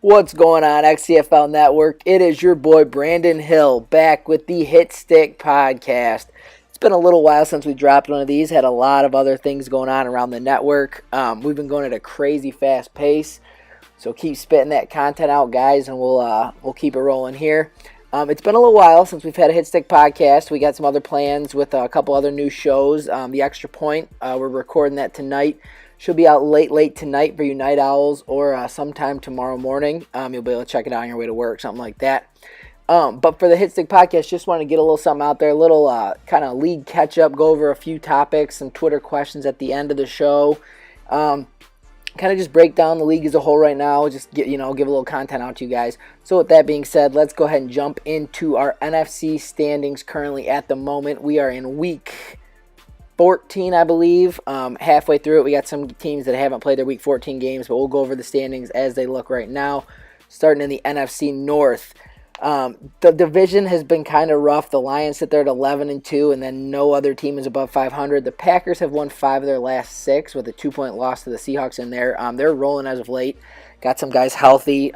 What's going on, XCFL Network? It is your boy Brandon Hill back with the Hitstick podcast. It's been a little while since we dropped one of these. Had a lot of other things going on around the network. We've been going at a crazy fast pace, so keep spitting that content out, guys, and we'll keep it rolling here. It's been a little while since we've had a Hitstick podcast. We got some other plans with a couple other new shows. The Extra Point, we're recording that tonight. Should be out late tonight for you night owls, or sometime tomorrow morning. You'll be able to check it out on your way to work, something like that. But for the Hitstick podcast, just want to get a little something out there, a little kind of league catch-up, go over a few topics, some Twitter questions at the end of the show. Kind of just break down the league as a whole right now, just give a little content out to you guys. So with that being said, let's go ahead and jump into our NFC standings currently at the moment. We are in week 14, I believe. Halfway through it, we got some teams that haven't played their week 14 games, but we'll go over the standings as they look right now. Starting in the NFC North, the division has been kind of rough. The Lions sit there at 11-2, and then no other team is above 500. The Packers have won 5 of their last 6 with a 2-point loss to the Seahawks in there. They're rolling as of late. Got some guys healthy.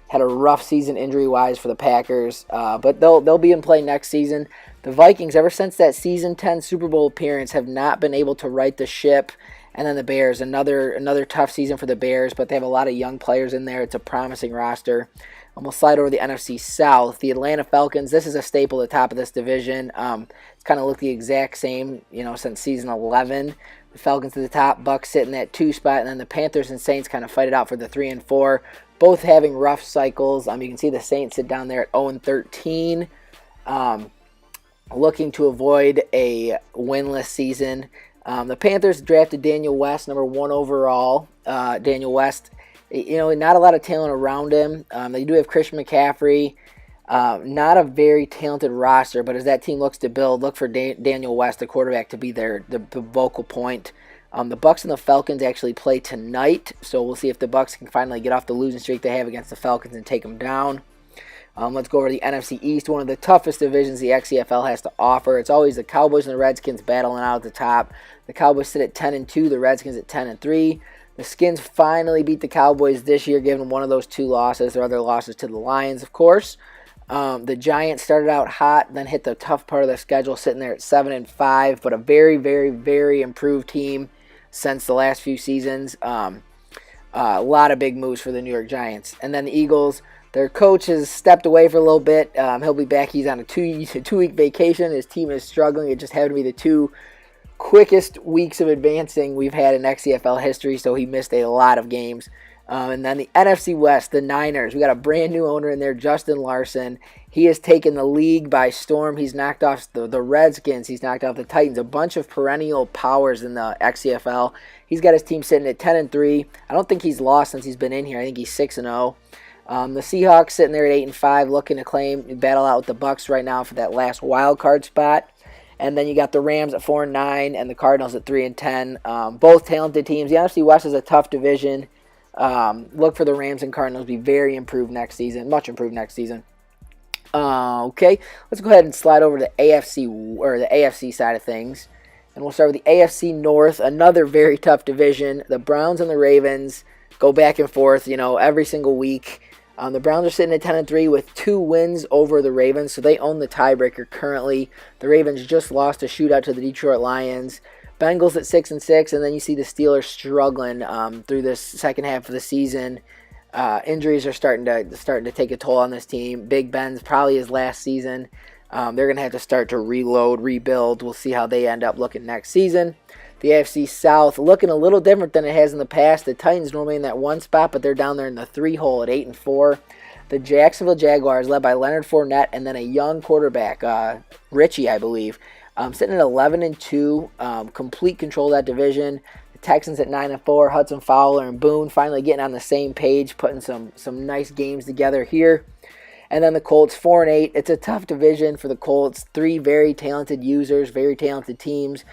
Had a rough season injury-wise for the Packers, but they'll be in play next season. The Vikings, ever since that Season 10 Super Bowl appearance, have not been able to right the ship. And then the Bears, another tough season for the Bears, but they have a lot of young players in there. It's a promising roster. We'll slide over to the NFC South. The Atlanta Falcons, this is a staple at the top of this division. It's kind of looked the exact same, since Season 11. The Falcons at the top, Bucs sitting at 2 spot, and then the Panthers and Saints kind of fight it out for the 3 and 4. Both having rough cycles. You can see the Saints sit down there at 0-13. Looking to avoid a winless season. The Panthers drafted Daniel West, number 1 overall. Daniel West, not a lot of talent around him. They do have Christian McCaffrey. Not a very talented roster, but as that team looks to build, look for Daniel West, the quarterback, to be the vocal point. The Bucs and the Falcons actually play tonight, so we'll see if the Bucs can finally get off the losing streak they have against the Falcons and take them down. Let's go over to the NFC East, one of the toughest divisions the XCFL has to offer. It's always the Cowboys and the Redskins battling out at the top. The Cowboys sit at 10-2, the Redskins at 10-3. The Skins finally beat the Cowboys this year, giving them one of those 2 losses. Their other losses to the Lions, of course. The Giants started out hot, then hit the tough part of their schedule, sitting there at 7-5, but a very, very, very improved team since the last few seasons. A lot of big moves for the New York Giants. And then the Eagles, their coach has stepped away for a little bit. He'll be back. He's on a 2-week vacation. His team is struggling. It just happened to be the 2 quickest weeks of advancing we've had in XCFL history, so he missed a lot of games. And then the NFC West, the Niners. We got a brand new owner in there, Justin Larson. He has taken the league by storm. He's knocked off the Redskins. He's knocked off the Titans, a bunch of perennial powers in the XCFL. He's got his team sitting at 10-3. I don't think he's lost since he's been in here. I think he's 6-0. The Seahawks sitting there at 8-5, looking to battle out with the Bucs right now for that last wild card spot. And then you got the Rams at 4-9 and the Cardinals at 3-10. Both talented teams. The NFC West is a tough division. Look for the Rams and Cardinals to be very improved next season, much improved next season. Okay, let's go ahead and slide over to the AFC side of things. And we'll start with the AFC North, another very tough division. The Browns and the Ravens go back and forth, every single week. The Browns are sitting at 10-3 with 2 wins over the Ravens, so they own the tiebreaker currently. The Ravens just lost a shootout to the Detroit Lions. Bengals at 6-6, and then you see the Steelers struggling through this second half of the season. Injuries are starting to take a toll on this team. Big Ben's probably his last season. They're going to have to start to rebuild. We'll see how they end up looking next season. The AFC South looking a little different than it has in the past. The Titans normally in that 1 spot, but they're down there in the 3 hole at 8-4. the Jacksonville Jaguars, led by Leonard Fournette, and then a young quarterback, Richie, I believe, sitting at 11-2, complete control of that division. The Texans at 9-4, Hudson Fowler and Boone finally getting on the same page, putting some nice games together here. And then the Colts 4-8. It's a tough division for the Colts. 3 very talented users, very talented teams.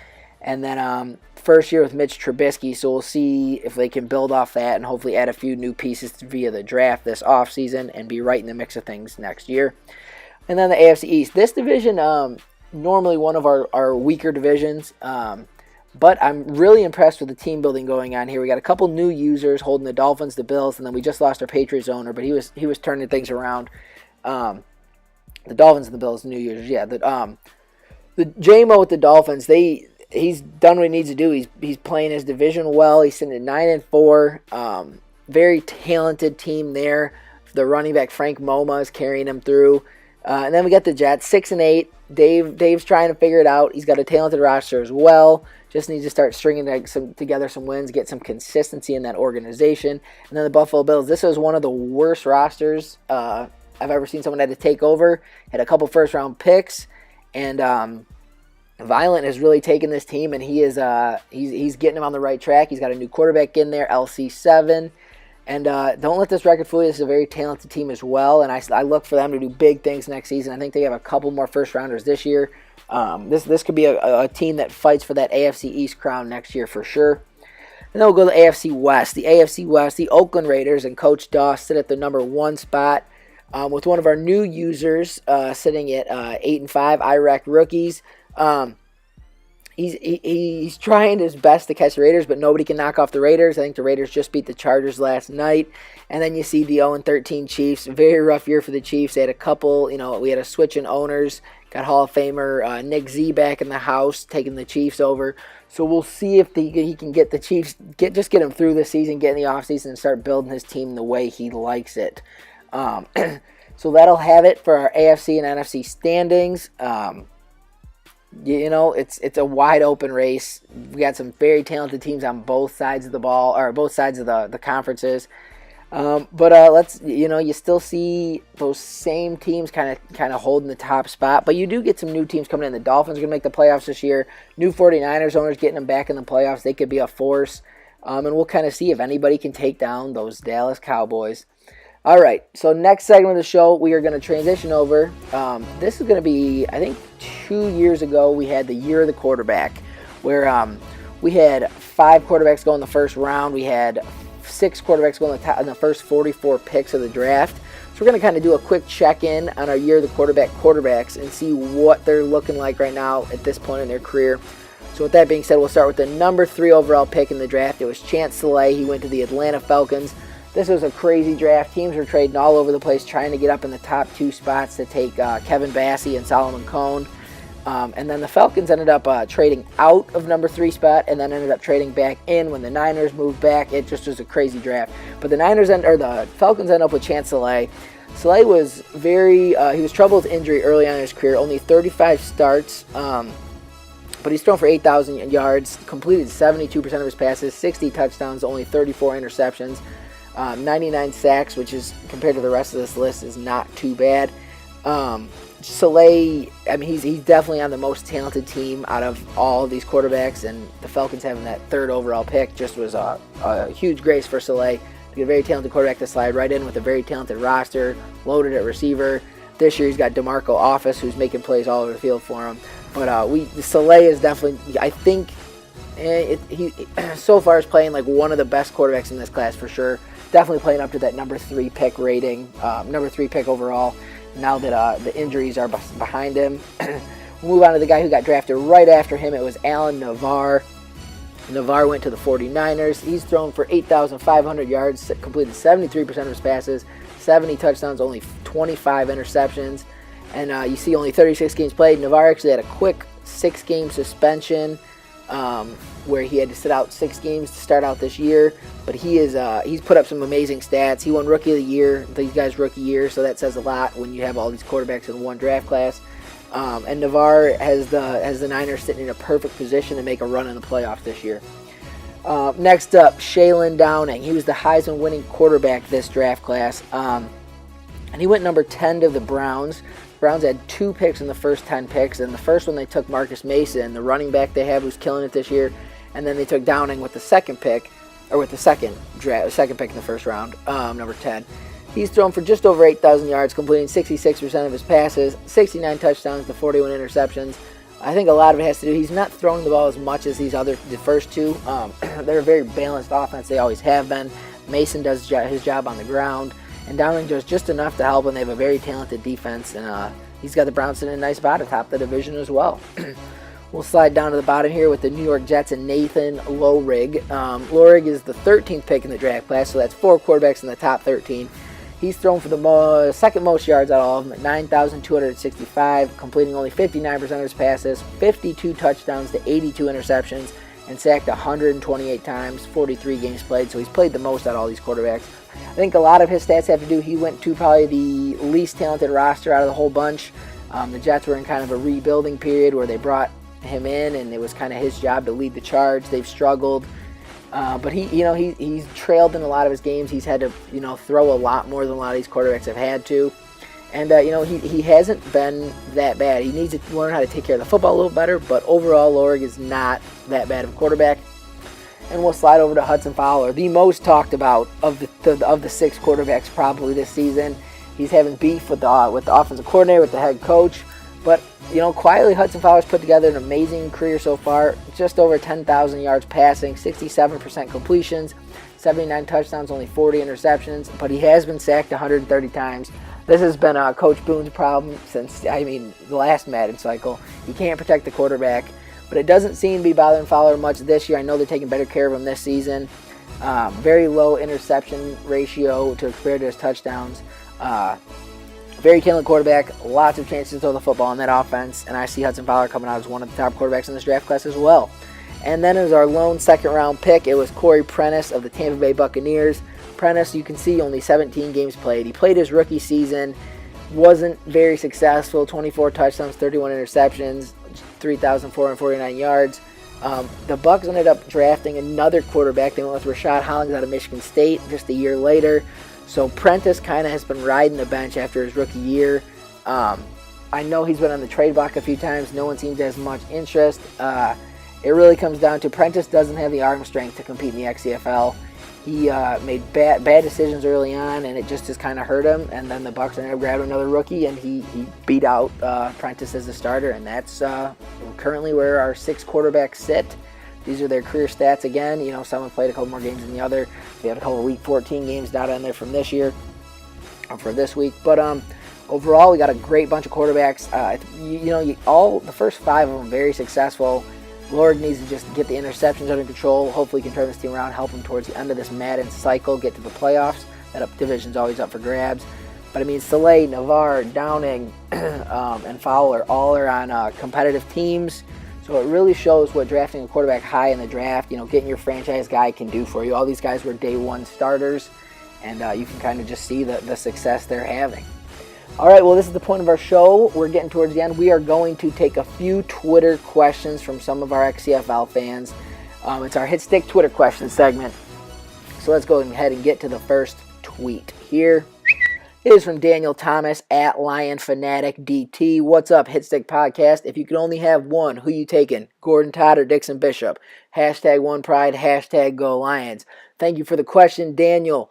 And then first year with Mitch Trubisky, so we'll see if they can build off that and hopefully add a few new pieces via the draft this offseason and be right in the mix of things next year. And then the AFC East. This division, normally one of our weaker divisions, but I'm really impressed with the team building going on here. We got a couple new users holding the Dolphins, the Bills, and then we just lost our Patriots owner, but he was turning things around. The Dolphins and the Bills, new users, yeah. The J-Mo with the Dolphins, he's done what he needs to do. He's playing his division well. He's sitting at 9-4. Very talented team there. The running back Frank Moma is carrying him through. And then we got the Jets 6-8. Dave's trying to figure it out. He's got a talented roster as well. Just needs to start stringing together some wins, get some consistency in that organization. And then the Buffalo Bills. This was one of the worst rosters I've ever seen someone had to take over. Had a couple first-round picks, and Violent has really taken this team, and he's getting them on the right track. He's got a new quarterback in there, LC7. And don't let this record fool you. This is a very talented team as well, and I look for them to do big things next season. I think they have a couple more first-rounders this year. This could be a team that fights for that AFC East crown next year for sure. And then we'll go to the AFC West. The AFC West, the Oakland Raiders and Coach Doss sit at the number 1 spot with one of our new users sitting at 8-5, Iraq rookies. He's trying his best to catch the Raiders, but nobody can knock off the Raiders. I think the Raiders just beat the Chargers last night. And then you see the 0-13 Chiefs. Very rough year for the Chiefs. They had a couple, we had a switch in owners. Got Hall of Famer Nick Z back in the house, taking the Chiefs over. So we'll see if he can get the Chiefs, get him through the season, get in the offseason, and start building his team the way he likes it. So that'll have it for our AFC and NFC standings. It's a wide open race. We got some very talented teams on both sides of the ball, or both sides of the conferences. But you still see those same teams kind of holding the top spot. But you do get some new teams coming in. The Dolphins are going to make the playoffs this year. New 49ers owners getting them back in the playoffs. They could be a force. And we'll kind of see if anybody can take down those Dallas Cowboys. All right, so next segment of the show, we are going to transition over. This is going to be, I think, 2 years ago, we had the year of the quarterback, where we had 5 quarterbacks go in the first round. We had 6 quarterbacks go in the first 44 picks of the draft. So we're going to kind of do a quick check-in on our year of the quarterbacks and see what they're looking like right now at this point in their career. So with that being said, we'll start with the number 3 overall pick in the draft. It was Chance Saleh. He went to the Atlanta Falcons. This was a crazy draft. Teams were trading all over the place trying to get up in the top 2 spots to take Kevin Bassey and Solomon Cohn. And then the Falcons ended up trading out of number 3 spot and then ended up trading back in when the Niners moved back. It just was a crazy draft. But the Falcons ended up with Chance Saleh. Saleh was he was troubled with injury early on in his career, only 35 starts. But he's thrown for 8,000 yards, completed 72% of his passes, 60 touchdowns, only 34 interceptions. 99 sacks, which is, compared to the rest of this list, is not too bad. Saleh, he's definitely on the most talented team out of all of these quarterbacks, and the Falcons having that 3rd overall pick just was a huge grace for Saleh to get a very talented quarterback to slide right in with a very talented roster, loaded at receiver. This year he's got DeMarco Office, who's making plays all over the field for him. But Saleh is definitely, I think, he so far is playing like one of the best quarterbacks in this class for sure. Definitely playing up to that number 3 pick rating, number 3 pick overall, now that the injuries are behind him. We'll move on to the guy who got drafted right after him. It was Alan Navarre. Navarre went to the 49ers. He's thrown for 8,500 yards, completed 73% of his passes, 70 touchdowns, only 25 interceptions. And you see only 36 games played. Navarre actually had a quick 6-game suspension where he had to sit out 6 games to start out this year. But he's put up some amazing stats. He won Rookie of the Year, these guys' rookie year, so that says a lot when you have all these quarterbacks in one draft class. And Navarre has the Niners sitting in a perfect position to make a run in the playoffs this year. Next up, Shaylin Downing. He was the Heisman winning quarterback this draft class. And he went number 10 to the Browns. Browns had 2 picks in the first 10 picks, and the first one they took Marcus Mason, the running back they have who's killing it this year, and then they took Downing with the second pick, or with the second pick in the first round, number 10. He's thrown for just over 8,000 yards, completing 66% of his passes, 69 touchdowns to 41 interceptions. I think a lot of it has to do, he's not throwing the ball as much as the first two. They're a very balanced offense, they always have been. Mason does his job on the ground, and Downing does just enough to help, and they have a very talented defense, and he's got the Browns in a nice spot atop the division as well. We'll slide down to the bottom here with the New York Jets and Nathan Lohrig. Lohrig is the 13th pick in the draft class, so that's 4 quarterbacks in the top 13. He's thrown for the second most yards out of all of them at 9,265, completing only 59% of his passes, 52 touchdowns to 82 interceptions, and sacked 128 times, 43 games played. So he's played the most out of all these quarterbacks. I think a lot of his stats have to do, he went to probably the least talented roster out of the whole bunch. The Jets were in kind of a rebuilding period where they brought him in, and it was kind of his job to lead the charge. They've struggled. But he's trailed in a lot of his games. He's had to, throw a lot more than a lot of these quarterbacks have had to. And, he hasn't been that bad. He needs to learn how to take care of the football a little better, but overall, Lohrig is not that bad of a quarterback. And we'll slide over to Hudson Fowler, the most talked about of the 6 quarterbacks probably this season. He's having beef with the offensive coordinator, with the head coach. But, quietly Hudson Fowler's put together an amazing career so far. Just over 10,000 yards passing, 67% completions, 79 touchdowns, only 40 interceptions. But he has been sacked 130 times. This has been Coach Boone's problem since, the last Madden cycle. He can't protect the quarterback. But it doesn't seem to be bothering Fowler much this year. I know they're taking better care of him this season. Very low interception ratio compared to his touchdowns. Very talented quarterback, lots of chances to throw the football in that offense, and I see Hudson Fowler coming out as one of the top quarterbacks in this draft class as well. And then as our lone second-round pick, it was Corey Prentice of the Tampa Bay Buccaneers. Prentice, you can see, only 17 games played. He played his rookie season, wasn't very successful, 24 touchdowns, 31 interceptions, 3,449 yards. The Bucs ended up drafting another quarterback. They went with Rashad Hollins out of Michigan State just a year later. So Prentice kind of has been riding the bench after his rookie year. I know he's been on the trade block a few times. No one seems to have much interest. It really comes down to Prentice doesn't have the arm strength to compete in the XCFL. He made bad decisions early on, and it just has kind of hurt him. And then the Bucs ended up grabbing another rookie, and he beat out Prentice as a starter. And that's currently where our 6 quarterbacks sit. These are their career stats again. Some have played a couple more games than the other. We have a couple of Week 14 games down on there from this year, or for this week. But overall, we got a great bunch of quarterbacks. The first 5 of them very successful. Lohrig needs to just get the interceptions under control. Hopefully, he can turn this team around, help them towards the end of this Madden cycle, get to the playoffs. That division's always up for grabs. But Saleh, Navarre, Downing, and Fowler all are on competitive teams. So it really shows what drafting a quarterback high in the draft, getting your franchise guy can do for you. All these guys were day 1 starters, and you can kind of just see the success they're having. All right, well, this is the point of our show. We're getting towards the end. We are going to take a few Twitter questions from some of our XCFL fans. It's our Hitstick Twitter question segment. So let's go ahead and get to the first tweet here. It is from Daniel Thomas at Lion Fanatic DT. What's up, Hitstick Podcast? If you could only have one, who you taking? Gordon Todd or Dixon Bishop? Hashtag One Pride, hashtag Go Lions. Thank you for the question, Daniel.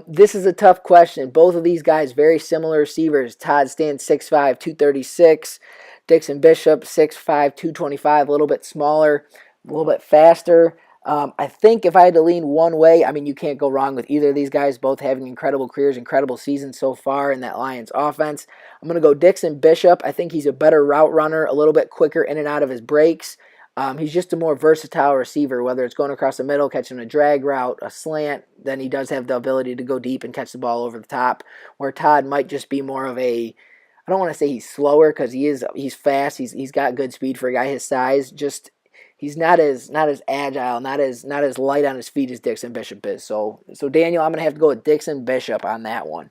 This is a tough question. Both of these guys, very similar receivers. Todd stands 6'5", 236. Dixon Bishop, 6'5", 225, a little bit smaller, a little bit faster. I think if I had to lean one way, you can't go wrong with either of these guys, both having incredible careers, incredible seasons so far in that Lions offense. I'm going to go Dixon Bishop. I think he's a better route runner, a little bit quicker in and out of his breaks. He's just a more versatile receiver, whether it's going across the middle, catching a drag route, a slant, then he does have the ability to go deep and catch the ball over the top, where Todd might just be more of I don't want to say he's slower, because he's fast, he's got good speed for a guy his size, just he's not as agile, not as light on his feet as Dixon Bishop is. So Daniel, I'm going to have to go with Dixon Bishop on that one.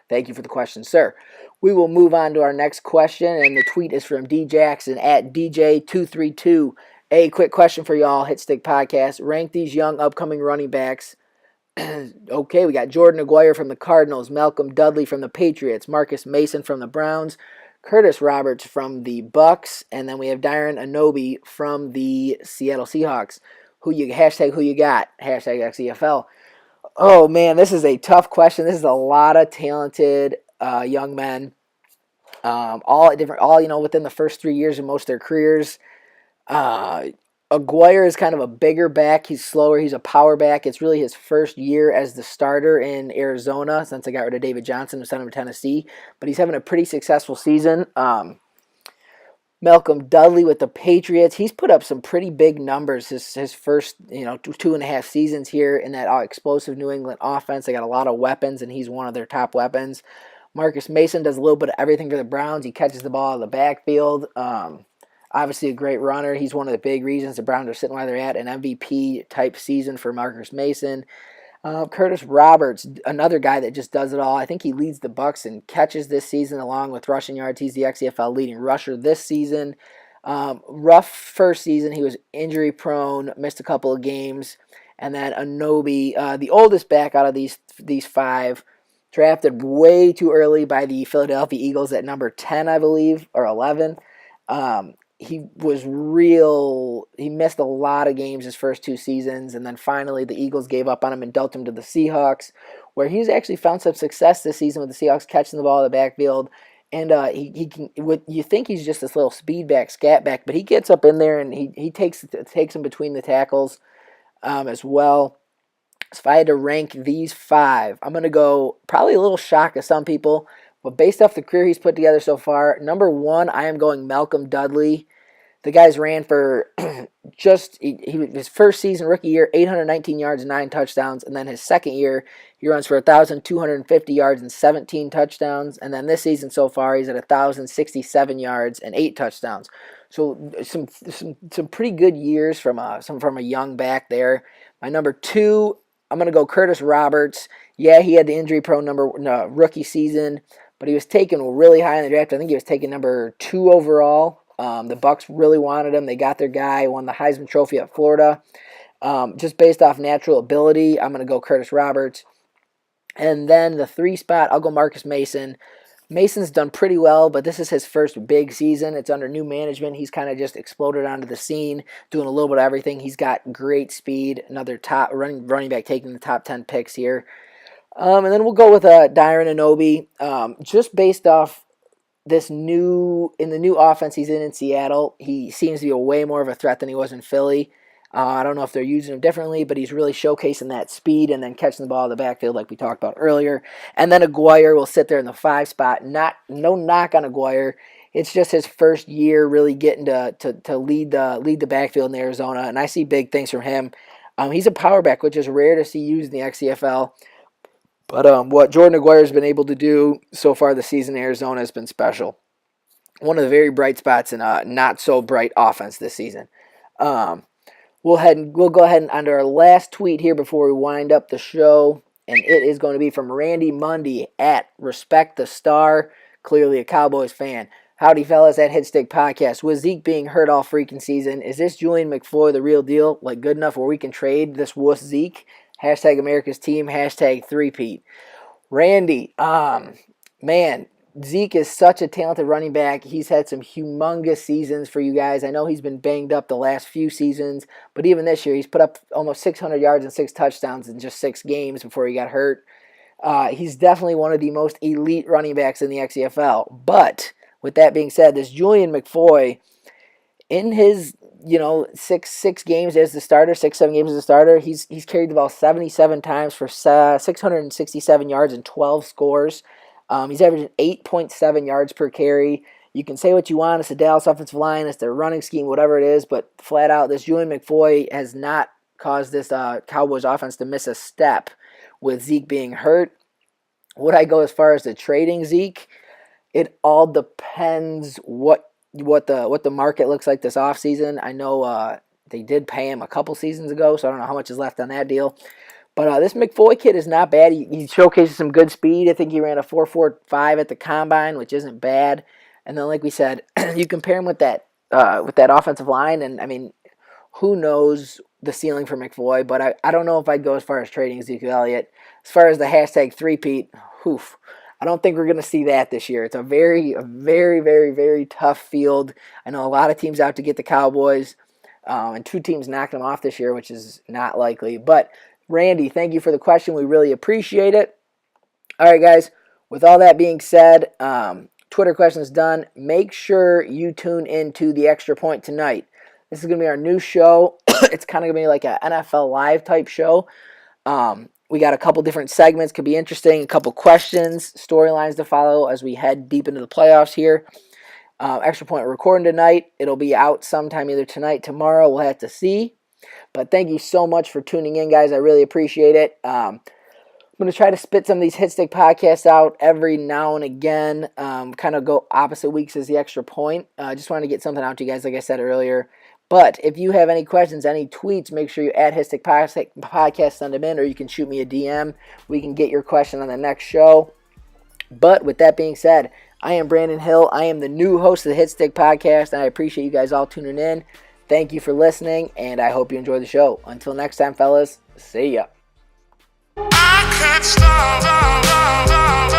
Thank you for the question, sir. We will move on to our next question, and the tweet is from D Jackson at DJ232. A quick question for y'all, Hitstick Podcast. Rank these young upcoming running backs Okay, we got Jordan Aguirre from the Cardinals, Malcolm Dudley from the Patriots, Marcus Mason from the Browns, Curtis Roberts from the Bucks, and then we have Darren Anobi from the Seattle Seahawks. Who you got? Hashtag XCFL. Oh man, this is a tough question. This is a lot of talented young men, all at different, all within the first 3 years of most of their careers. Uh, Aguirre is kind of a bigger back. He's slower. He's a power back. It's really his first year as the starter in Arizona since they got rid of David Johnson and sent him to Tennessee. But he's having a pretty successful season. Malcolm Dudley with the Patriots. He's put up some pretty big numbers his first 2.5 seasons here in that explosive New England offense. They got a lot of weapons, and he's one of their top weapons. Marcus Mason does a little bit of everything for the Browns. He catches the ball out of the backfield. Obviously a great runner. He's one of the big reasons the Browns are sitting where they're at. An MVP-type season for Marcus Mason. Curtis Roberts, another guy that just does it all. I think he leads the Bucks in catches this season along with rushing yards. He's the XCFL leading rusher this season. Rough first season. He was injury-prone, missed a couple of games. And then Anobi, the oldest back out of these five, drafted way too early by the Philadelphia Eagles at number 10, I believe, or 11. He missed a lot of games his first 2 seasons, and then finally the Eagles gave up on him and dealt him to the Seahawks, where he's actually found some success this season with the Seahawks catching the ball in the backfield. And he can. You think he's just this little speed back, scat back, but he gets up in there and he takes him between the tackles as well. So if I had to rank these 5, I'm going to go probably a little shock of some people, but based off the career he's put together so far, number 1, I am going Malcolm Dudley. The guys ran for his first season, rookie year, 819 yards and 9 touchdowns. And then his second year, he runs for 1,250 yards and 17 touchdowns. And then this season so far, he's at 1,067 yards and 8 touchdowns. So some pretty good years from a young back there. My number 2, I'm going to go Curtis Roberts. Yeah, he had the injury-prone rookie season, but he was taken really high in the draft. I think he was taken number 2 overall. The Bucks really wanted him. They got their guy, won the Heisman Trophy at Florida. Just based off natural ability, I'm going to go Curtis Roberts. And then the 3 spot, I'll go Marcus Mason. Mason's done pretty well, but this is his first big season. It's under new management. He's kind of just exploded onto the scene, doing a little bit of everything. He's got great speed. Another top running back taking the top 10 picks here. And then we'll go with Darren Anobi. Just based off in the new offense he's in Seattle, he seems to be way more of a threat than he was in Philly. I don't know if they're using him differently, but he's really showcasing that speed and then catching the ball in the backfield like we talked about earlier. And then Aguirre will sit there in the 5 spot. No knock on Aguirre. It's just his first year really getting to lead the backfield in Arizona, and I see big things from him. He's a power back, which is rare to see used in the XCFL. But what Jordan Aguirre has been able to do so far this season in Arizona has been special. One of the very bright spots in a not-so-bright offense this season. We'll go ahead and under our last tweet here before we wind up the show, and it is going to be from Randy Mundy at Respect the Star, clearly a Cowboys fan. Howdy, fellas, at Hitstick Podcast. With Zeke being hurt all freaking season, is this Julian McFoy the real deal? Like, good enough where we can trade this wuss Zeke? Hashtag America's team, hashtag threepeat. Randy, man, Zeke is such a talented running back. He's had some humongous seasons for you guys. I know he's been banged up the last few seasons, but even this year, he's put up almost 600 yards and 6 touchdowns in just 6 games before he got hurt. He's definitely one of the most elite running backs in the XCFL. But with that being said, this Julian McFoy, in his six games as the starter, 6-7 games as the starter, he's carried the ball 77 times for 667 yards and 12 scores. He's averaging 8.7 yards per carry. You can say what you want. It's the Dallas offensive line. It's their running scheme, whatever it is. But flat out, this Julian McFoy has not caused this Cowboys offense to miss a step with Zeke being hurt. Would I go as far as to trading Zeke? It all depends what the market looks like this offseason. I know they did pay him a couple seasons ago, so I don't know how much is left on that deal. But this McFoy kid is not bad. He showcases some good speed. I think he ran a 4.45 at the combine, which isn't bad. And then, like we said, you compare him with that offensive line, and I mean, who knows the ceiling for McVoy, but I don't know if I'd go as far as trading Ezekiel Elliott. As far as the hashtag three-peat, I don't think we're going to see that this year. It's a very, very, very tough field. I know a lot of teams out to get the Cowboys, and 2 teams knocking them off this year, which is not likely. But, Randy, thank you for the question. We really appreciate it. All right, guys, with all that being said, Twitter questions done. Make sure you tune into the Extra Point tonight. This is going to be our new show. It's kind of going to be like an NFL Live type show. We got a couple different segments. Could be interesting. A couple questions, storylines to follow as we head deep into the playoffs here. Extra Point recording tonight. It'll be out sometime either tonight, tomorrow. We'll have to see. But thank you so much for tuning in, guys. I really appreciate it. I'm going to try to spit some of these Hitstick podcasts out every now and again. Kind of go opposite weeks as the Extra Point. Just wanted to get something out to you guys, like I said earlier. But if you have any questions, any tweets, make sure you add Hitstick Podcast, send them in, or you can shoot me a DM. We can get your question on the next show. But with that being said, I am Brandon Hill. I am the new host of the Hitstick Podcast, and I appreciate you guys all tuning in. Thank you for listening, and I hope you enjoy the show. Until next time, fellas, see ya. I can't stop.